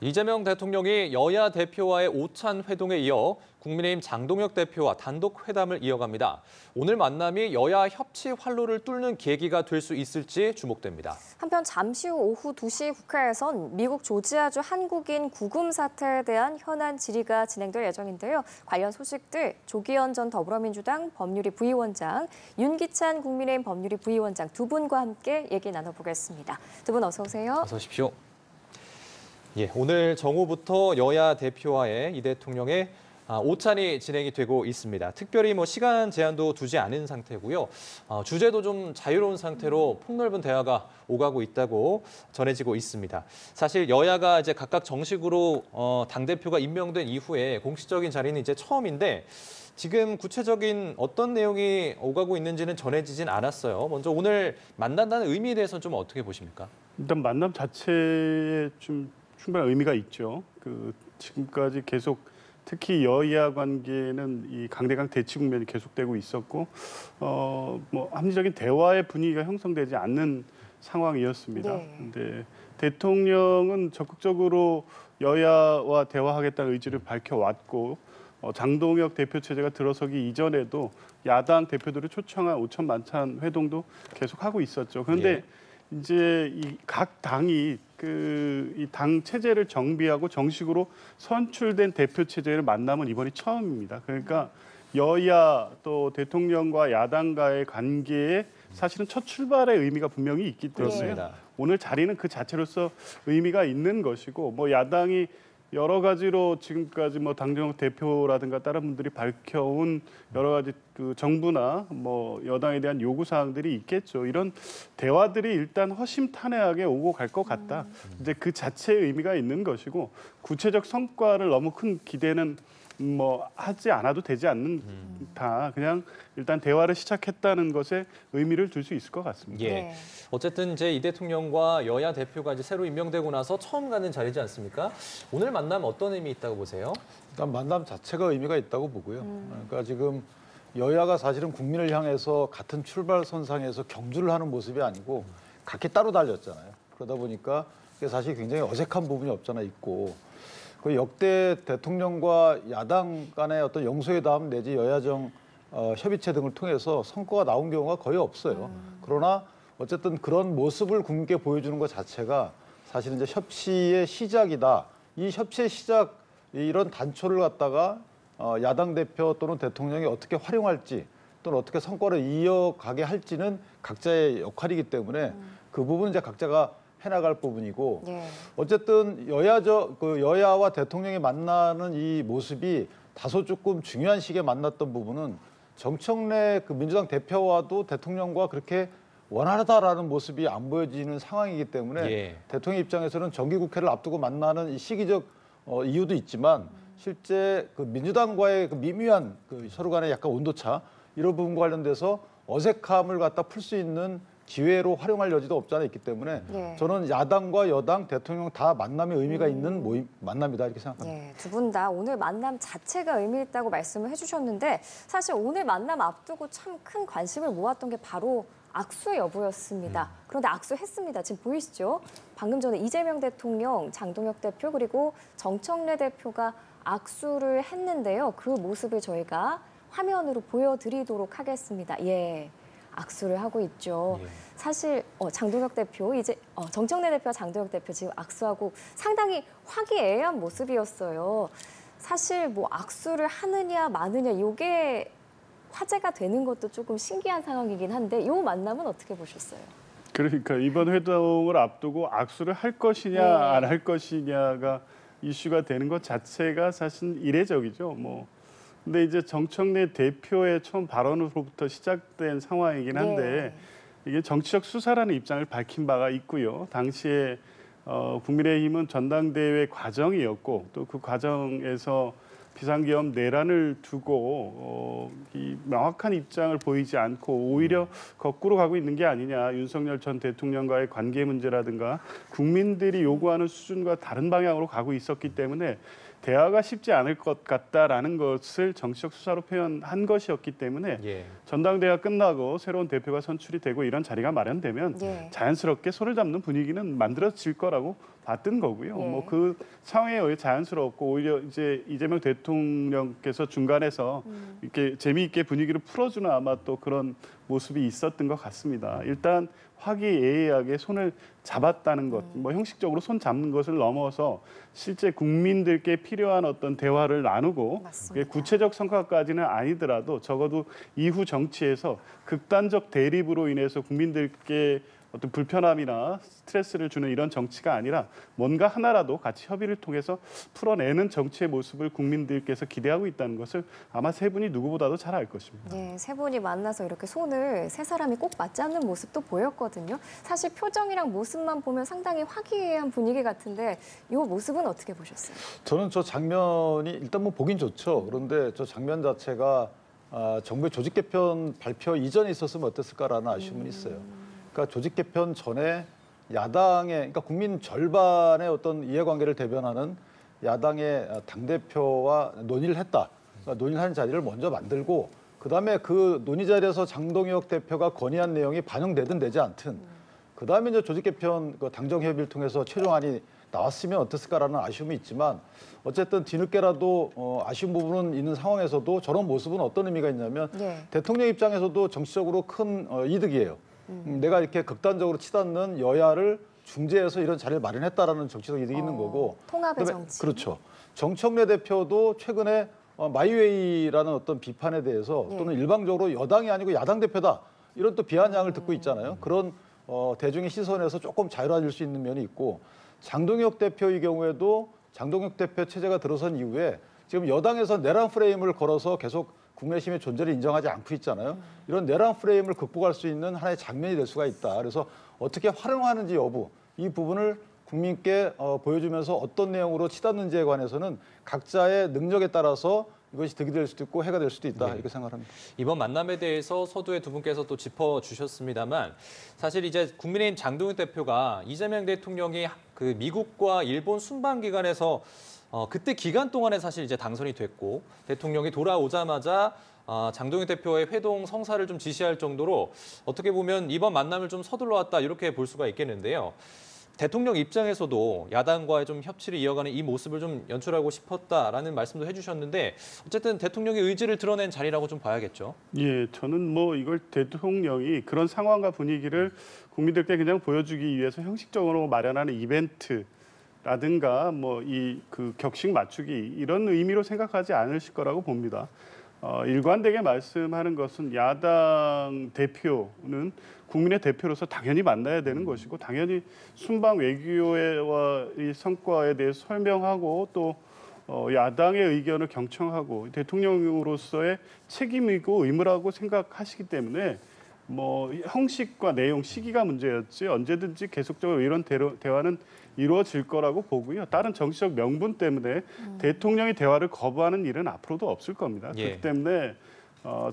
이재명 대통령이 여야 대표와의 오찬 회동에 이어 국민의힘 장동혁 대표와 단독 회담을 이어갑니다. 오늘 만남이 여야 협치 활로를 뚫는 계기가 될 수 있을지 주목됩니다. 한편 잠시 후 오후 2시 국회에선 미국 조지아주 한국인 구금 사태에 대한 현안 질의가 진행될 예정인데요. 관련 소식들 조기현 전 더불어민주당 법률위 부위원장, 윤기찬 국민의힘 법률위 부위원장 두 분과 함께 얘기 나눠보겠습니다. 두 분 어서 오세요. 어서 오십시오. 예, 오늘 정오부터 여야 대표와의 이 대통령의 오찬이 진행이 되고 있습니다. 특별히 시간 제한도 두지 않은 상태고요. 주제도 좀 자유로운 상태로 폭넓은 대화가 오가고 있다고 전해지고 있습니다. 사실 여야가 이제 각각 정식으로 당대표가 임명된 이후에 공식적인 자리는 이제 처음인데 지금 구체적인 어떤 내용이 오가고 있는지는 전해지진 않았어요. 먼저 오늘 만난다는 의미에 대해서는 좀 어떻게 보십니까? 일단 만남 자체에 좀 충분한 의미가 있죠. 지금까지 계속 특히 여야 관계는 이 강대강 대치 국면이 계속되고 있었고, 합리적인 대화의 분위기가 형성되지 않는 상황이었습니다. 근데 대통령은 적극적으로 여야와 대화하겠다는 의지를 밝혀왔고, 장동혁 대표 체제가 들어서기 이전에도 야당 대표들을 초청한 오천 만찬 회동도 계속하고 있었죠. 그런데 이제 이 각 당이 이 당 체제를 정비하고 정식으로 선출된 대표 체제를 만남은 이번이 처음입니다. 그러니까 여야 또 대통령과 야당과의 관계에 사실은 첫 출발의 의미가 분명히 있기 때문에 오늘 자리는 그 자체로서 의미가 있는 것이고 야당이 여러 가지로 지금까지 당정혁 대표라든가 다른 분들이 밝혀온 여러 가지 정부나 여당에 대한 요구 사항들이 있겠죠. 이런 대화들이 일단 허심탄회하게 오고 갈 것 같다. 이제 그 자체의 의미가 있는 것이고 구체적 성과를 너무 큰 기대는 하지 않아도 되지 않는다. 그냥 일단 대화를 시작했다는 것에 의미를 둘 수 있을 것 같습니다. 예. 어쨌든 이제 이 대통령과 여야 대표가 이제 새로 임명되고 나서 처음 가는 자리지 않습니까? 오늘 만남 어떤 의미 있다고 보세요? 일단 만남 자체가 의미가 있다고 보고요. 그러니까 지금 여야가 사실은 국민을 향해서 같은 출발선상에서 경주를 하는 모습이 아니고 각기 따로 달렸잖아요. 그러다 보니까 이게 사실 굉장히 어색한 부분이 없잖아 있고 그 역대 대통령과 야당 간의 어떤 영수회담 내지 여야정 협의체 등을 통해서 성과가 나온 경우가 거의 없어요. 그러나 어쨌든 그런 모습을 국민께 보여주는 것 자체가 사실은 이제 협치의 시작이다. 이 협치의 시작 이런 단초를 갖다가 야당 대표 또는 대통령이 어떻게 활용할지 또는 어떻게 성과를 이어가게 할지는 각자의 역할이기 때문에 그 부분은 이제 각자가 해나갈 부분이고 어쨌든 여야와 대통령이 만나는 이 모습이 다소 조금 중요한 시기에 만났던 부분은 정청래 민주당 대표와도 대통령과 그렇게 원활하다라는 모습이 안 보여지는 상황이기 때문에 대통령 입장에서는 정기국회를 앞두고 만나는 이 시기적 이유도 있지만 실제 민주당과의 미묘한 서로 간의 약간 온도차 이런 부분과 관련돼서 어색함을 갖다 풀 수 있는 기회로 활용할 여지도 없지 않아 있기 때문에 저는 야당과 여당, 대통령 다 만남의 의미가 있는 만남이다 이렇게 생각합니다. 두 분 다 오늘 만남 자체가 의미 있다고 말씀을 해주셨는데 사실 오늘 만남 앞두고 참 큰 관심을 모았던 게 바로 악수 여부였습니다. 그런데 악수했습니다. 지금 보이시죠? 방금 전에 이재명 대통령, 장동혁 대표 그리고 정청래 대표가 악수를 했는데요. 그 모습을 저희가 화면으로 보여드리도록 하겠습니다. 악수를 하고 있죠. 사실 장동혁 대표, 정청래 대표와 장동혁 대표 지금 악수하고 상당히 화기애애한 모습이었어요. 사실 악수를 하느냐 마느냐 이게 화제가 되는 것도 조금 신기한 상황이긴 한데 이 만남은 어떻게 보셨어요? 그러니까 이번 회동을 앞두고 악수를 할 것이냐 안 할 것이냐가 이슈가 되는 것 자체가 사실 이례적이죠. 근데 이제 정청래 대표의 처음 발언으로부터 시작된 상황이긴 한데 이게 정치적 수사라는 입장을 밝힌 바가 있고요. 당시에 국민의힘은 전당대회 과정이었고 또 그 과정에서 비상계엄 내란을 두고 이 명확한 입장을 보이지 않고 오히려 거꾸로 가고 있는 게 아니냐. 윤석열 전 대통령과의 관계 문제라든가 국민들이 요구하는 수준과 다른 방향으로 가고 있었기 때문에 대화가 쉽지 않을 것 같다라는 것을 정치적 수사로 표현한 것이었기 때문에 전당대회가 끝나고 새로운 대표가 선출이 되고 이런 자리가 마련되면 자연스럽게 손을 잡는 분위기는 만들어질 거라고 봤던 거고요. 예. 뭐 그 상황에 의해 자연스럽고 오히려 이제 이재명 대통령께서 중간에서 이렇게 재미있게 분위기를 풀어주는 아마 또 그런 모습이 있었던 것 같습니다. 일단 화기애애하게 손을 잡았다는 것, 뭐 형식적으로 손 잡는 것을 넘어서 실제 국민들께 필요한 어떤 대화를 나누고 맞습니다. 그게 구체적 성과까지는 아니더라도 적어도 이후 정치에서 극단적 대립으로 인해서 국민들께 어떤 불편함이나 스트레스를 주는 이런 정치가 아니라 뭔가 하나라도 같이 협의를 통해서 풀어내는 정치의 모습을 국민들께서 기대하고 있다는 것을 아마 세 분이 누구보다도 잘 알 것입니다. 네, 세 분이 만나서 이렇게 손을 세 사람이 꼭 맞잡는 모습도 보였거든요. 사실 표정이랑 모습만 보면 상당히 화기애애한 분위기 같은데 이 모습은 어떻게 보셨어요? 저는 저 장면이 일단 뭐 보긴 좋죠. 그런데 저 장면 자체가 정부의 조직 개편 발표 이전에 있었으면 어땠을까라는 아쉬움은 있어요. 그러니까 조직 개편 전에 야당의, 그러니까 국민 절반의 어떤 이해관계를 대변하는 야당의 당대표와 논의를 했다. 그러니까 논의를 하는 자리를 먼저 만들고 그다음에 그 논의 자리에서 장동혁 대표가 건의한 내용이 반영되든 되지 않든 그다음에 이제 조직 개편 그 당정 협의를 통해서 최종안이 나왔으면 어땠을까라는 아쉬움이 있지만 어쨌든 뒤늦게라도 아쉬운 부분은 있는 상황에서도 저런 모습은 어떤 의미가 있냐면 예. 대통령 입장에서도 정치적으로 큰 이득이에요. 내가 이렇게 극단적으로 치닫는 여야를 중재해서 이런 자리를 마련했다라는 정치적 이득이 있는 거고. 통합의 그다음에 정치. 그렇죠. 정청래 대표도 최근에 마이웨이라는 어떤 비판에 대해서 예. 또는 일방적으로 여당이 아니고 야당 대표다 이런 또 비아냥을 듣고 있잖아요. 그런 대중의 시선에서 조금 자유로워질 수 있는 면이 있고 장동혁 대표의 경우에도 장동혁 대표 체제가 들어선 이후에 지금 여당에서 내란 프레임을 걸어서 계속 국내심의 존재를 인정하지 않고 있잖아요. 이런 내란 프레임을 극복할 수 있는 하나의 장면이 될 수가 있다. 그래서 어떻게 활용하는지 여부 이 부분을 국민께 보여주면서 어떤 내용으로 치닫는지에 관해서는 각자의 능력에 따라서 이것이 득이 될 수도 있고 해가 될 수도 있다. 이렇게 생각합니다. 이번 만남에 대해서 서두에 두 분께서 또 짚어주셨습니다만 사실 이제 국민의힘 장동혁 대표가 이재명 대통령이 그 미국과 일본 순방 기간에서 그때 기간 동안에 사실 이제 당선이 됐고 대통령이 돌아오자마자 장동혁 대표의 회동 성사를 좀 지시할 정도로 어떻게 보면 이번 만남을 좀 서둘러 왔다 이렇게 볼 수가 있겠는데요. 대통령 입장에서도 야당과의 좀 협치를 이어가는 이 모습을 좀 연출하고 싶었다라는 말씀도 해주셨는데 어쨌든 대통령의 의지를 드러낸 자리라고 좀 봐야겠죠. 예, 저는 뭐 이걸 대통령이 그런 상황과 분위기를 국민들께 그냥 보여주기 위해서 형식적으로 마련하는 이벤트라든가 뭐 이 그 격식 맞추기 이런 의미로 생각하지 않으실 거라고 봅니다. 일관되게 말씀하는 것은 야당 대표는 국민의 대표로서 당연히 만나야 되는 것이고 당연히 순방 외교의 성과에 대해서 설명하고 또 야당의 의견을 경청하고 대통령으로서의 책임이고 의무라고 생각하시기 때문에 뭐 형식과 내용, 시기가 문제였지 언제든지 계속적으로 이런 대화는 이루어질 거라고 보고요. 다른 정치적 명분 때문에 대통령이 대화를 거부하는 일은 앞으로도 없을 겁니다. 예. 그렇기 때문에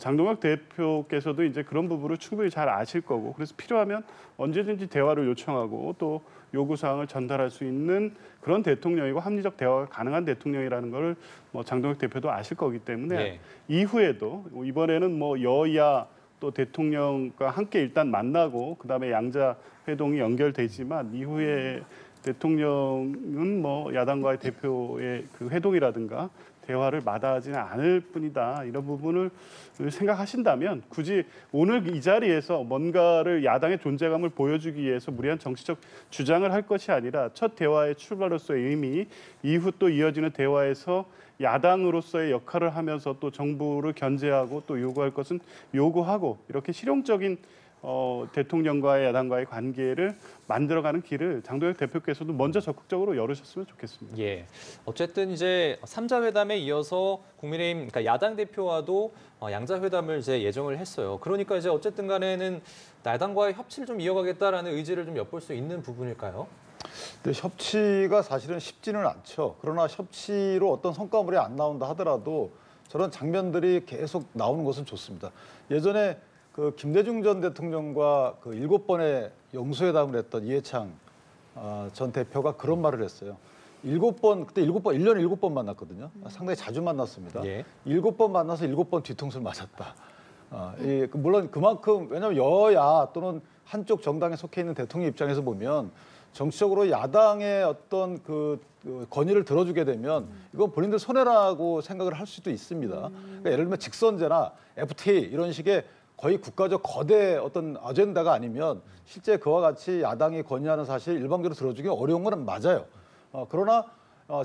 장동혁 대표께서도 이제 그런 부분을 충분히 잘 아실 거고 그래서 필요하면 언제든지 대화를 요청하고 또 요구사항을 전달할 수 있는 그런 대통령이고 합리적 대화가 가능한 대통령이라는 걸 뭐 장동혁 대표도 아실 거기 때문에 예. 이후에도 이번에는 뭐 여야 또 대통령과 함께 일단 만나고 그다음에 양자 회동이 연결되지만 이후에 대통령은 뭐 야당과의 대표의 그 회동이라든가 대화를 마다하지는 않을 뿐이다. 이런 부분을 생각하신다면 굳이 오늘 이 자리에서 뭔가를 야당의 존재감을 보여주기 위해서 무리한 정치적 주장을 할 것이 아니라 첫 대화의 출발로서의 의미, 이후 또 이어지는 대화에서 야당으로서의 역할을 하면서 또 정부를 견제하고 또 요구할 것은 요구하고 이렇게 실용적인 대통령과의 야당과의 관계를 만들어가는 길을 장동혁 대표께서도 먼저 적극적으로 열으셨으면 좋겠습니다. 예. 어쨌든 이제 3자 회담에 이어서 국민의힘 그러니까 야당 대표와도 양자 회담을 이제 예정을 했어요. 그러니까 이제 어쨌든 간에는 야당과의 협치를 좀 이어가겠다라는 의지를 좀 엿볼 수 있는 부분일까요? 근데 협치가 사실은 쉽지는 않죠. 그러나 협치로 어떤 성과물이 안 나온다 하더라도 저런 장면들이 계속 나오는 것은 좋습니다. 예전에 그 김대중 전 대통령과 그 7번의 영수회담을 했던 이해창 전 대표가 그런 말을 했어요. 7번, 그때 7번, 1년에 7번 만났거든요. 상당히 자주 만났습니다. 예. 7번 만나서 7번 뒤통수를 맞았다. 물론 그만큼, 왜냐하면 여야 또는 한쪽 정당에 속해 있는 대통령 입장에서 보면 정치적으로 야당의 어떤 그 건의를 들어주게 되면 이건 본인들 손해라고 생각을 할 수도 있습니다. 그러니까 예를 들면 직선제나 FTA 이런 식의 거의 국가적 거대 어떤 아젠다가 아니면 실제 그와 같이 야당이 건의하는 사실 일방적으로 들어주기 어려운 건 맞아요. 그러나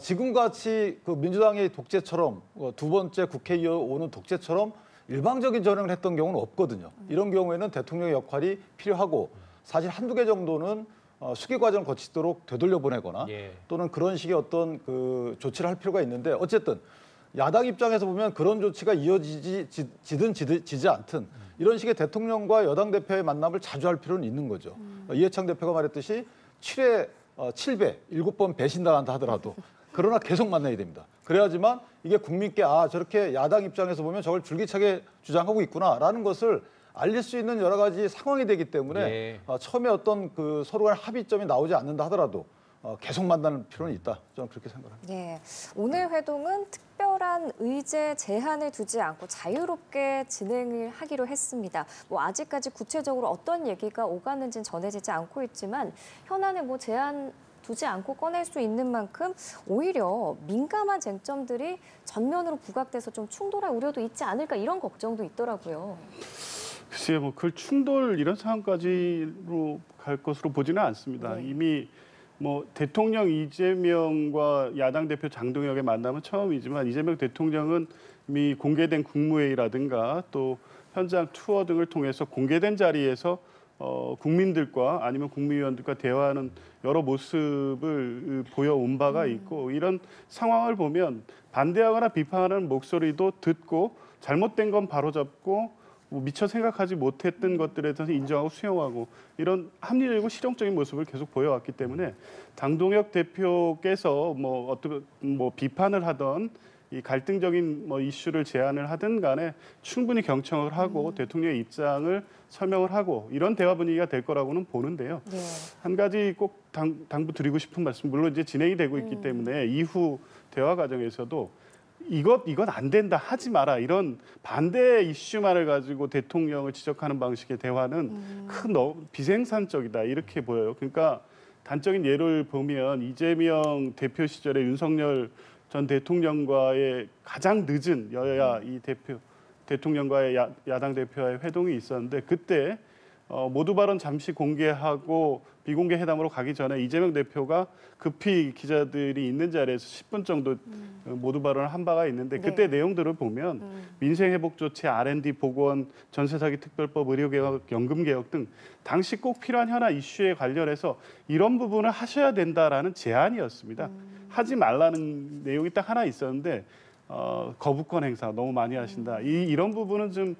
지금같이 그 민주당의 독재처럼 두 번째 국회 이어오는 독재처럼 일방적인 전형을 했던 경우는 없거든요. 이런 경우에는 대통령의 역할이 필요하고 사실 한두 개 정도는 수기 과정을 거치도록 되돌려 보내거나 또는 그런 식의 어떤 그 조치를 할 필요가 있는데 어쨌든 야당 입장에서 보면 그런 조치가 이어지든 지지 않든 이런 식의 대통령과 여당 대표의 만남을 자주 할 필요는 있는 거죠. 이해창 대표가 말했듯이 7회 7배, 7번 배신당한다 하더라도 그러나 계속 만나야 됩니다. 그래야지만 이게 국민께 저렇게 야당 입장에서 보면 저걸 줄기차게 주장하고 있구나라는 것을 알릴 수 있는 여러 가지 상황이 되기 때문에 처음에 어떤 그 서로 간의 합의점이 나오지 않는다 하더라도 계속 만나는 필요는 있다. 저는 그렇게 생각합니다. 네, 오늘 회동은 특별한 의제 제한을 두지 않고 자유롭게 진행을 하기로 했습니다. 뭐 아직까지 구체적으로 어떤 얘기가 오가는지는 전해지지 않고 있지만 현안에 뭐 제한 두지 않고 꺼낼 수 있는 만큼 오히려 민감한 쟁점들이 전면으로 부각돼서 좀 충돌할 우려도 있지 않을까 이런 걱정도 있더라고요. 글쎄요, 뭐 그 충돌 이런 상황까지로 갈 것으로 보지는 않습니다. 이미 뭐 대통령 이재명과 야당 대표 장동혁의 만남은 처음이지만 이재명 대통령은 이미 공개된 국무회의라든가 또 현장 투어 등을 통해서 공개된 자리에서 국민들과 아니면 국무위원들과 대화하는 여러 모습을 보여온 바가 있고 이런 상황을 보면 반대하거나 비판하는 목소리도 듣고 잘못된 건 바로잡고 미처 생각하지 못했던 것들에 대해서 인정하고 수용하고 이런 합리적이고 실용적인 모습을 계속 보여왔기 때문에 장동혁 대표께서 어떤 비판을 하던 이 갈등적인 이슈를 제안을 하든 간에 충분히 경청을 하고 대통령의 입장을 설명을 하고 이런 대화 분위기가 될 거라고는 보는데요. 한 가지 꼭 당부드리고 싶은 말씀, 물론 이제 진행이 되고 있기 때문에 이후 대화 과정에서도 이건 안 된다, 하지 마라 이런 반대 이슈만을 가지고 대통령을 지적하는 방식의 대화는 비생산적이다 이렇게 보여요. 그러니까 단적인 예를 보면 이재명 대표 시절에 윤석열 전 대통령과의 가장 늦은 여야 이 대통령과의 야당 대표와의 회동이 있었는데 그때 모두 발언 잠시 공개하고 비공개 회담으로 가기 전에 이재명 대표가 급히 기자들이 있는 자리에서 10분 정도 모두 발언을 한 바가 있는데 그때 내용들을 보면 민생회복조치, R&D 보건, 전세사기 특별법, 의료개혁, 연금개혁 등 당시 꼭 필요한 현안 이슈에 관련해서 이런 부분을 하셔야 된다라는 제안이었습니다. 하지 말라는 내용이 딱 하나 있었는데 거부권 행사 너무 많이 하신다. 이런 부분은 좀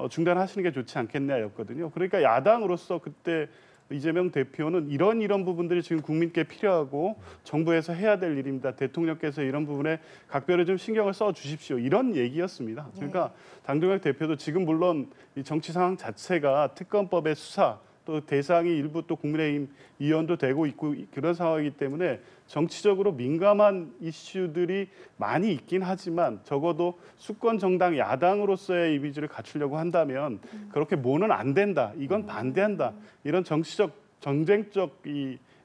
중단하시는 게 좋지 않겠냐였거든요. 그러니까 야당으로서 그때 이재명 대표는 이런 부분들이 지금 국민께 필요하고 정부에서 해야 될 일입니다. 대통령께서 이런 부분에 각별히 좀 신경을 써 주십시오. 이런 얘기였습니다. 그러니까 장동혁 대표도 지금 물론 이 정치 상황 자체가 특검법의 수사 또 대상이 일부 또 국민의힘 의원도 되고 있고 그런 상황이기 때문에 정치적으로 민감한 이슈들이 많이 있긴 하지만 적어도 수권 정당 야당으로서의 이미지를 갖추려고 한다면 그렇게 뭐는 안 된다, 이건 반대한다 이런 정치적 정쟁적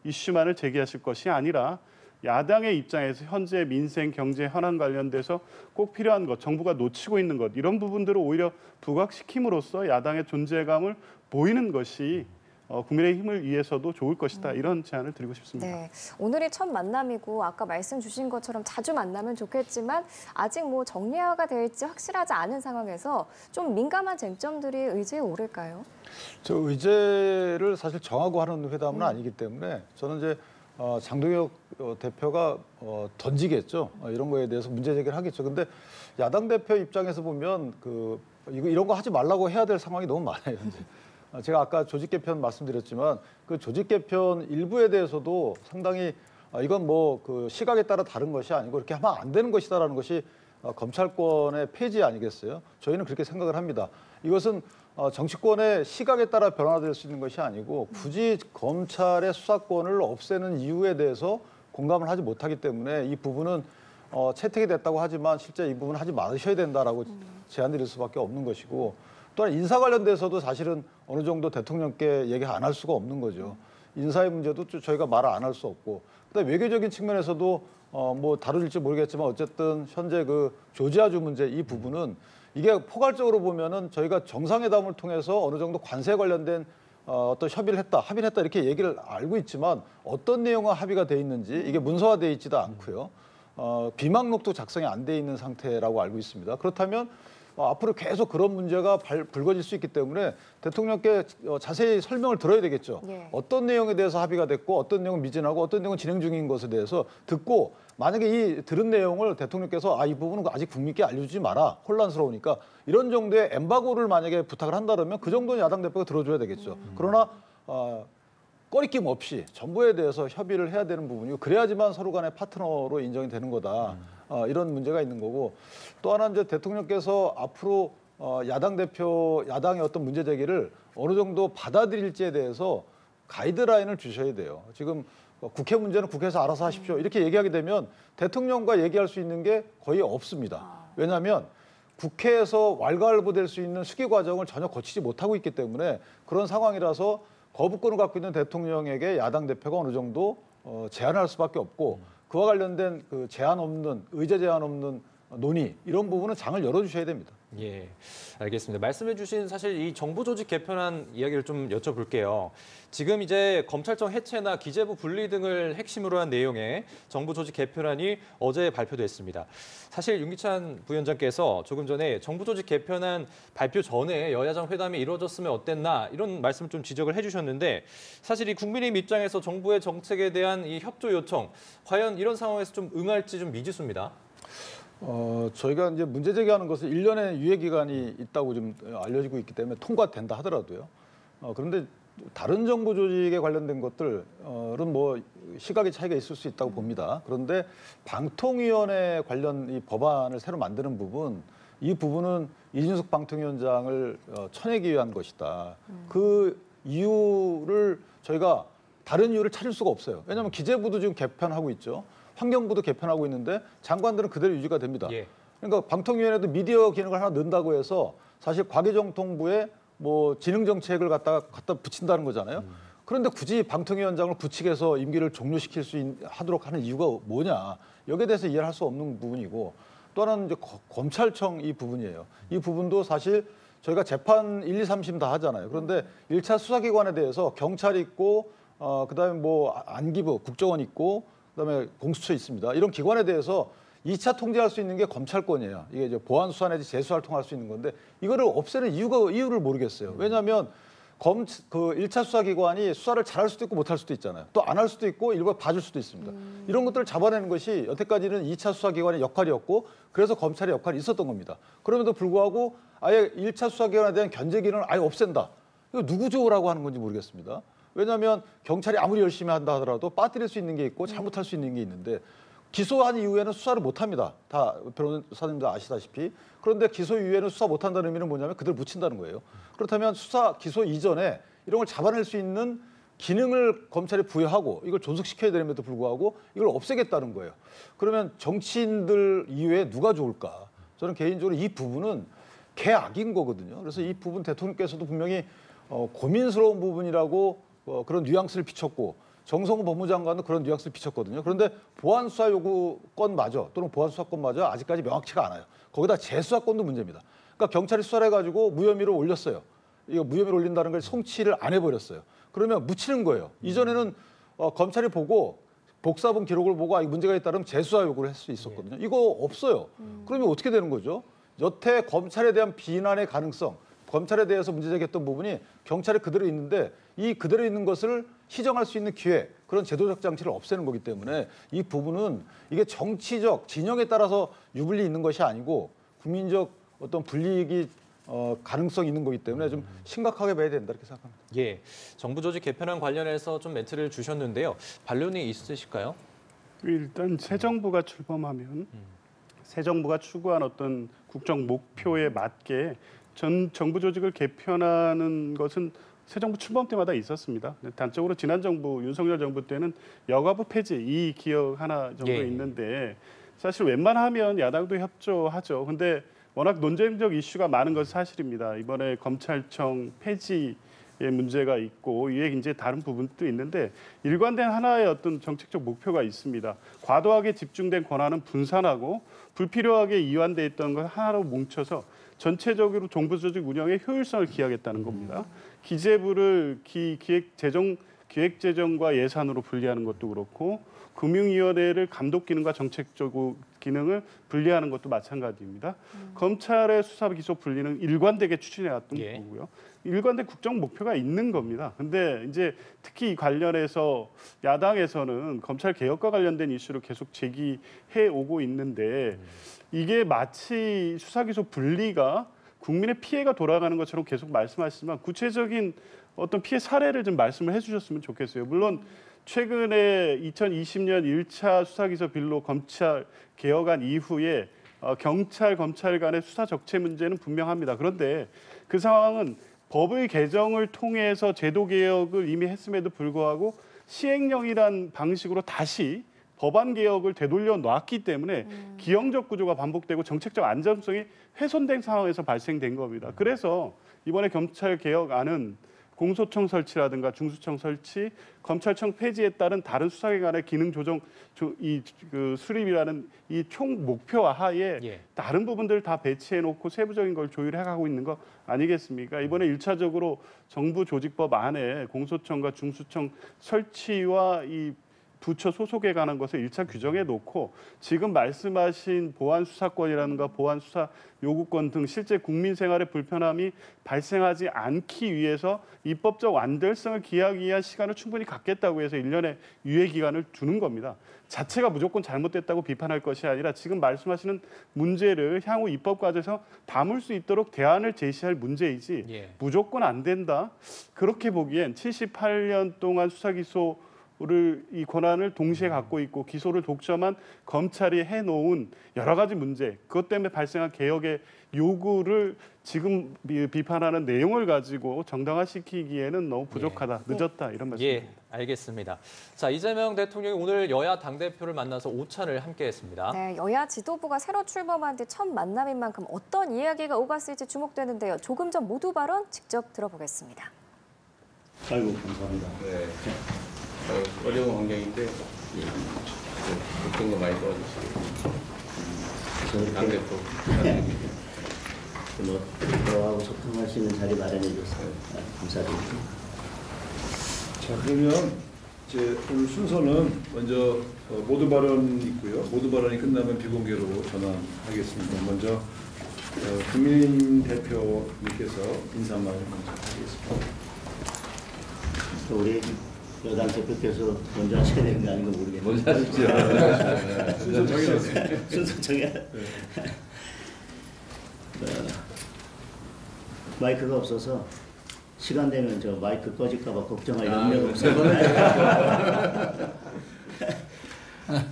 이슈만을 제기하실 것이 아니라 야당의 입장에서 현재 민생, 경제, 현안 관련돼서 꼭 필요한 것, 정부가 놓치고 있는 것 이런 부분들을 오히려 부각시킴으로써 야당의 존재감을 보이는 것이 국민의힘을 위해서도 좋을 것이다. 이런 제안을 드리고 싶습니다. 네, 오늘이 첫 만남이고 아까 말씀 주신 것처럼 자주 만나면 좋겠지만 아직 뭐 정리화가 될지 확실하지 않은 상황에서 좀 민감한 쟁점들이 의제에 오를까요? 저 의제를 사실 정하고 하는 회담은 아니기 때문에 저는 이제 장동혁 대표가 던지겠죠. 이런 거에 대해서 문제 제기를 하겠죠. 근데 야당 대표 입장에서 보면 이런 거 하지 말라고 해야 될 상황이 너무 많아요. 이제. 제가 아까 조직 개편 말씀드렸지만 그 조직 개편 일부에 대해서도 상당히 이건 그 시각에 따라 다른 것이 아니고 이렇게 하면 안 되는 것이다라는 것이 검찰권의 폐지 아니겠어요? 저희는 그렇게 생각을 합니다. 이것은 정치권의 시각에 따라 변화될 수 있는 것이 아니고 굳이 검찰의 수사권을 없애는 이유에 대해서 공감을 하지 못하기 때문에 이 부분은 채택이 됐다고 하지만 실제 이 부분은 하지 말으셔야 된다라고 제안드릴 수밖에 없는 것이고 또한 인사 관련돼서도 사실은 어느 정도 대통령께 얘기 안 할 수가 없는 거죠. 인사의 문제도 저희가 말을 안 할 수 없고, 그다음에 외교적인 측면에서도 뭐 다룰지 모르겠지만 어쨌든 현재 그 조지아주 문제 이 부분은 이게 포괄적으로 보면은 저희가 정상회담을 통해서 어느 정도 관세 관련된 어떤 합의를 했다 이렇게 얘기를 알고 있지만 어떤 내용은 합의가 돼 있는지 이게 문서화돼 있지도 않고요. 비망록도 작성이 안 돼 있는 상태라고 알고 있습니다. 그렇다면 앞으로 계속 그런 문제가 불거질 수 있기 때문에 대통령께 자세히 설명을 들어야 되겠죠. 예. 어떤 내용에 대해서 합의가 됐고 어떤 내용은 미진하고 어떤 내용은 진행 중인 것에 대해서 듣고 만약에 이 들은 내용을 대통령께서 이 부분은 아직 국민께 알려주지 마라. 혼란스러우니까 이런 정도의 엠바고를 만약에 부탁을 한다면 그 정도는 야당 대표가 들어줘야 되겠죠. 그러나 꺼리낌 없이 정부에 대해서 협의를 해야 되는 부분이고 그래야지만 서로 간의 파트너로 인정이 되는 거다. 이런 문제가 있는 거고 또 하나 이제 대통령께서 앞으로 야당의 어떤 문제 제기를 어느 정도 받아들일지에 대해서 가이드라인을 주셔야 돼요. 지금 국회 문제는 국회에서 알아서 하십시오. 이렇게 얘기하게 되면 대통령과 얘기할 수 있는 게 거의 없습니다. 왜냐하면 국회에서 왈가왈부될 수 있는 수기 과정을 전혀 거치지 못하고 있기 때문에 그런 상황이라서 거부권을 갖고 있는 대통령에게 야당 대표가 어느 정도 제한할 수밖에 없고 그와 관련된 그 의제 제한 없는 논의 이런 부분은 장을 열어주셔야 됩니다. 예, 알겠습니다. 말씀해주신 사실 이 정부 조직 개편안 이야기를 좀 여쭤볼게요. 지금 이제 검찰청 해체나 기재부 분리 등을 핵심으로 한 내용의 정부 조직 개편안이 어제 발표됐습니다. 사실 윤기찬 부위원장께서 조금 전에 정부 조직 개편안 발표 전에 여야정 회담이 이루어졌으면 어땠나 이런 말씀을 좀 지적을 해주셨는데 사실 이 국민의힘 입장에서 정부의 정책에 대한 이 협조 요청 과연 이런 상황에서 좀 응할지 좀 미지수입니다. 저희가 이제 문제 제기하는 것은 1년의 유예 기간이 있다고 좀 알려지고 있기 때문에 통과된다 하더라도요. 그런데 다른 정부 조직에 관련된 것들은 뭐 시각의 차이가 있을 수 있다고 봅니다. 그런데 방통위원회 관련 이 법안을 새로 만드는 부분, 이 부분은 이준석 방통위원장을 쳐내기 위한 것이다. 그 이유를 저희가 다른 이유를 찾을 수가 없어요. 왜냐하면 기재부도 지금 개편하고 있죠. 환경부도 개편하고 있는데 장관들은 그대로 유지가 됩니다. 예. 그러니까 방통위원회도 미디어 기능을 하나 넣는다고 해서 사실 과기정통부에 뭐 지능정책을 갖다 붙인다는 거잖아요. 그런데 굳이 방통위원장을 구직해서 임기를 종료시킬 하도록 하는 이유가 뭐냐. 여기에 대해서 이해를 할 수 없는 부분이고 또 하나는 이제 검찰청 이 부분이에요. 이 부분도 사실 저희가 재판 1, 2, 3심 다 하잖아요. 그런데 1차 수사기관에 대해서 경찰이 있고 그다음에 뭐 안기부, 국정원 있고 그다음에 공수처 있습니다. 이런 기관에 대해서 2차 통제할 수 있는 게 검찰권이에요. 이게 이제 보안 수사 내지 재수사를 통할 수 있는 건데 이거를 없애는 이유를 모르겠어요. 왜냐하면 그 1차 수사기관이 수사를 잘할 수도 있고 못할 수도 있잖아요. 또 안 할 수도 있고 일부 봐줄 수도 있습니다. 이런 것들을 잡아내는 것이 여태까지는 2차 수사기관의 역할이었고 그래서 검찰의 역할이 있었던 겁니다. 그럼에도 불구하고 아예 1차 수사기관에 대한 견제 기능을 아예 없앤다. 이거 누구 좋으라고 하는 건지 모르겠습니다. 왜냐하면 경찰이 아무리 열심히 한다 하더라도 빠뜨릴 수 있는 게 있고 잘못할 수 있는 게 있는데 기소한 이후에는 수사를 못합니다. 다 변호사님도 아시다시피. 그런데 기소 이후에는 수사 못한다는 의미는 뭐냐면 그대로 묻힌다는 거예요. 그렇다면 기소 이전에 이런 걸 잡아낼 수 있는 기능을 검찰에 부여하고 이걸 존속시켜야 되는데도 불구하고 이걸 없애겠다는 거예요. 그러면 정치인들 이외에 누가 좋을까? 저는 개인적으로 이 부분은 개악인 거거든요. 그래서 이 부분 대통령께서도 분명히 고민스러운 부분이라고 그런 뉘앙스를 비췄고 정성호 법무장관도 그런 뉘앙스를 비췄거든요. 그런데 보안수사 요구권마저 또는 보안수사권마저 아직까지 명확치가 않아요. 거기다 재수사권도 문제입니다. 그러니까 경찰이 수사를 해가지고 무혐의로 올렸어요. 이거 무혐의로 올린다는 걸 송치를 안 해버렸어요. 그러면 묻히는 거예요. 이전에는 검찰이 보고 복사본 기록을 보고 문제가 있다면 재수사 요구를 할 수 있었거든요. 이거 없어요. 그러면 어떻게 되는 거죠? 여태 검찰에 대한 비난의 가능성, 검찰에 대해서 문제 제기했던 부분이 경찰에 그대로 있는데 이 그대로 있는 것을 시정할 수 있는 기회, 그런 제도적 장치를 없애는 거기 때문에 이 부분은 이게 정치적 진영에 따라서 유불리 있는 것이 아니고 국민적 어떤 불이익이 가능성이 있는 거기 때문에 좀 심각하게 봐야 된다 이렇게 생각합니다. 예, 정부 조직 개편안 관련해서 좀 멘트를 주셨는데요. 반론이 있으실까요? 일단 새 정부가 출범하면 새 정부가 추구한 어떤 국정 목표에 맞게 전 정부 조직을 개편하는 것은 새 정부 출범 때마다 있었습니다. 단적으로 지난 정부 윤석열 정부 때는 여가부 폐지 이 기억 하나 정도 예. 있는데 사실 웬만하면 야당도 협조하죠. 근데 워낙 논쟁적 이슈가 많은 것은 사실입니다. 이번에 검찰청 폐지 문제가 있고 위에 이제 다른 부분도 있는데 일관된 하나의 어떤 정책적 목표가 있습니다. 과도하게 집중된 권한은 분산하고 불필요하게 이완돼 있던 걸 하나로 뭉쳐서 전체적으로 정부 조직 운영의 효율성을 기하겠다는 겁니다. 기재부를 기획재정과 예산으로 분리하는 것도 그렇고 금융위원회를 감독 기능과 정책적 기능을 분리하는 것도 마찬가지입니다. 검찰의 수사 기소 분리는 일관되게 추진해왔던 거고요. 일관된 국정 목표가 있는 겁니다. 근데 이제 특히 이 관련해서 야당에서는 검찰 개혁과 관련된 이슈를 계속 제기해 오고 있는데 이게 마치 수사 기소 분리가 국민의 피해가 돌아가는 것처럼 계속 말씀하시지만 구체적인 어떤 피해 사례를 좀 말씀을 해주셨으면 좋겠어요. 물론 최근에 2020년 1차 수사기소 빌로 검찰 개혁안 이후에 경찰, 검찰 간의 수사 적체 문제는 분명합니다. 그런데 그 상황은 법의 개정을 통해서 제도 개혁을 이미 했음에도 불구하고 시행령이란 방식으로 다시 법안 개혁을 되돌려 놨기 때문에 기형적 구조가 반복되고 정책적 안정성이 훼손된 상황에서 발생된 겁니다. 그래서 이번에 검찰 개혁안은 공소청 설치라든가 중수청 설치, 검찰청 폐지에 따른 다른 수사기관의 기능 조정 수립이라는 이 총 목표와 하에 다른 부분들을 다 배치해놓고 세부적인 걸 조율해가고 있는 거 아니겠습니까? 이번에 1차적으로 정부 조직법 안에 공소청과 중수청 설치와 이 부처 소속에 관한 것을 1차 규정해 놓고 지금 말씀하신 보안 수사권이라든가 보안 수사 요구권 등 실제 국민 생활에 불편함이 발생하지 않기 위해서 입법적 완결성을 기하기 위한 시간을 충분히 갖겠다고 해서 1년의 유예 기간을 두는 겁니다. 자체가 무조건 잘못됐다고 비판할 것이 아니라 지금 말씀하시는 문제를 향후 입법 과정에서 담을 수 있도록 대안을 제시할 문제이지 무조건 안 된다. 그렇게 보기엔 78년 동안 수사 기소 이 권한을 동시에 갖고 있고 기소를 독점한 검찰이 해놓은 여러 가지 문제, 그것 때문에 발생한 개혁의 요구를 지금 비판하는 내용을 가지고 정당화시키기에는 너무 부족하다, 늦었다 이런 말씀입니다. 알겠습니다. 자, 이재명 대통령이 오늘 여야 당대표를 만나서 오찬을 함께했습니다. 네, 여야 지도부가 새로 출범한 뒤 첫 만남인 만큼 어떤 이야기가 오갔을지 주목되는데요. 조금 전 모두 발언 직접 들어보겠습니다. 아이고 감사합니다. 네. 어려운 환경인데 걱정도 많이 도와주시고 당대표 저하고 소통할 수 있는 자리 마련해 주셔서 감사드립니다. 자, 그러면 이제 오늘 순서는 먼저 모두 발언 있고요. 모두 발언이 끝나면 비공개로 전환하겠습니다. 먼저 국민 대표님께서 인사말 먼저 하겠습니다. 우리 여당 대표께서 먼저 하셔야 되는 거 아닌가 모르겠네요. 먼저 하십시오. 순서 정해졌어요. 순서 정해. 마이크가 없어서 시간 되면 저 마이크 꺼질까 봐 걱정할 염려가 없어서.